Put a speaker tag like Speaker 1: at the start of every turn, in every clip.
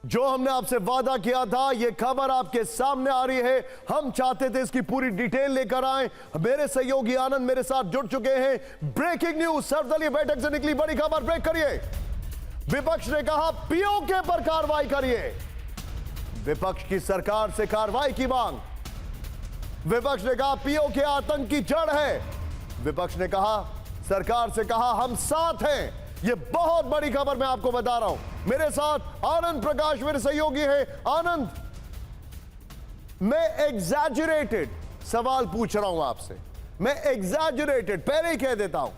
Speaker 1: जो हमने आपसे वादा किया था, ये खबर आपके सामने आ रही है। हम चाहते थे इसकी पूरी डिटेल लेकर आए। मेरे सहयोगी आनंद मेरे साथ जुड़ चुके हैं। ब्रेकिंग न्यूज, सर्वदलीय बैठक से निकली बड़ी खबर। ब्रेक करिए। विपक्ष ने कहा पीओके पर कार्रवाई करिए। विपक्ष की सरकार से कार्रवाई की मांग। विपक्ष ने कहा पीओके आतंक की जड़ है। विपक्ष ने कहा, सरकार से कहा हम साथ हैं। यह बहुत बड़ी खबर मैं आपको बता रहा हूं। मेरे साथ आनंद प्रकाश मेरे सहयोगी हैं। आनंद, मैं एग्जैजरेटेड सवाल पूछ रहा हूं आपसे। मैं एग्जैजरेटेड पहले ही कह देता हूं।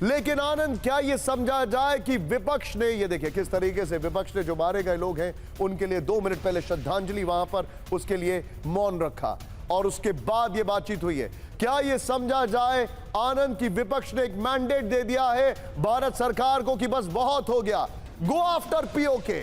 Speaker 1: लेकिन आनंद, क्या यह समझा जाए कि विपक्ष ने, यह देखिए किस तरीके से विपक्ष ने जो मारे गए लोग हैं उनके लिए 2 मिनट पहले श्रद्धांजलि वहां पर उसके लिए मौन रखा और उसके बाद यह बातचीत हुई है। क्या यह समझा जाए आनंद की विपक्ष ने एक मैंडेट दे दिया है भारत सरकार को कि बस बहुत हो गया, गो आफ्टर पीओके?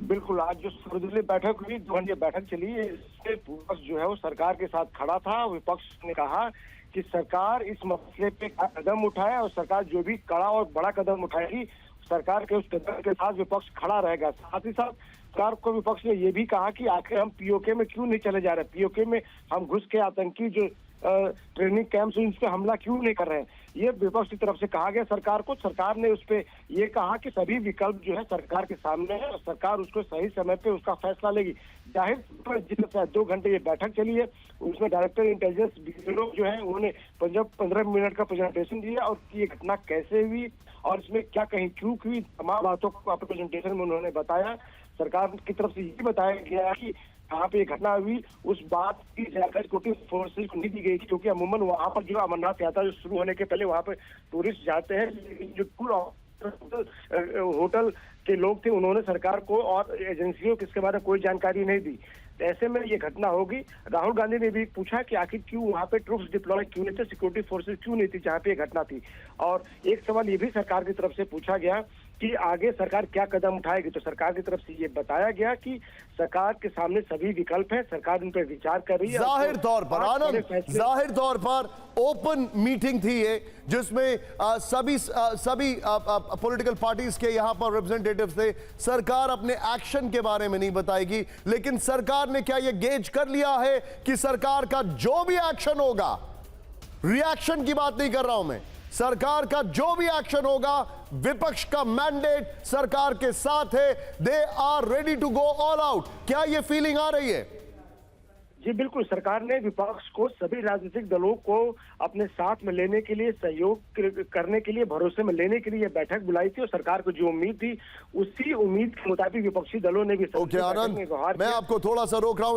Speaker 2: बिल्कुल, आज जो सर्वदलीय बैठक हुई, 2 घंटे बैठक चली, इससे विपक्ष जो है वो सरकार के साथ खड़ा था। विपक्ष ने कहा कि सरकार इस मसले पे कदम उठाए और सरकार जो भी कड़ा और बड़ा कदम उठाएगी, सरकार के उस कदम के साथ विपक्ष खड़ा रहेगा। साथ ही साथ सरकार को विपक्ष ने यह भी कहा कि आखिर हम पीओके में क्यों नहीं चले जा रहे, पीओके में हम घुस के आतंकी जो ट्रेनिंग कैंप्स उन पर हमला क्यों नहीं कर रहे हैं, ये विपक्ष की तरफ से कहा गया सरकार को। सरकार ने उस पे ये कहा कि सभी विकल्प जो है सरकार के सामने है और सरकार उसको सही समय पे उसका फैसला लेगी। जाहिर पर जितने 2 घंटे ये बैठक चली है, उसमें डायरेक्टर इंटेलिजेंस ब्यूरो जो है उन्होंने 15 मिनट का प्रेजेंटेशन दिया और ये घटना कैसे हुई और इसमें क्या कहीं चूक हुई, तमाम बातों को अपने प्रेजेंटेशन में उन्होंने बताया। सरकार की तरफ से ये बताया गया कि कहाँ पे कहां पे घटना हुई, उस बात की जानकारी सिक्योरिटी फोर्सेज को नहीं दी गई थी, क्योंकि अमूमन वहां पर जो अमरनाथ यात्रा जो शुरू होने के पहले वहां पर टूरिस्ट जाते हैं, लेकिन जो होटल के लोग थे उन्होंने सरकार को और एजेंसियों को इसके बारे में कोई जानकारी नहीं दी। ऐसे में ये घटना होगी। राहुल गांधी ने भी पूछा कि आखिर क्यों वहां पे ट्रूप्स डिप्लॉय क्यों नहीं थे, सिक्योरिटी फोर्सेज क्यों नहीं थी जहां पे ये घटना थी। और एक सवाल ये भी सरकार की तरफ से पूछा गया कि आगे सरकार क्या कदम उठाएगी, तो सरकार की तरफ से ये बताया गया कि सरकार के सामने सभी विकल्प हैं, सरकार उन पर विचार कर रही है।
Speaker 1: जाहिर तौर पर आनंद, जाहिर तौर पर ओपन मीटिंग थी ये, जिसमें सभी पॉलिटिकल पार्टीज के यहां पर रिप्रेजेंटेटिव्स थे। सरकार अपने एक्शन के बारे में नहीं बताएगी, लेकिन सरकार ने क्या ये गेज कर लिया है कि सरकार का जो भी एक्शन होगा, रिएक्शन की बात नहीं कर रहा हूं मैं, सरकार का जो भी एक्शन होगा, विपक्ष का मैंडेट सरकार के साथ है, they are ready to go all out. क्या यह फीलिंग आ रही है?
Speaker 2: जी बिल्कुल, सरकार ने विपक्ष को, सभी राजनीतिक दलों को अपने साथ में लेने के लिए, सहयोग करने के लिए, भरोसे में लेने के लिए यह बैठक बुलाई थी और सरकार को जो उम्मीद थी उसी उम्मीद के मुताबिक विपक्षी दलों ने भी
Speaker 1: ओके आनंद, मैं आपको थोड़ा सा रोक रहा हूं।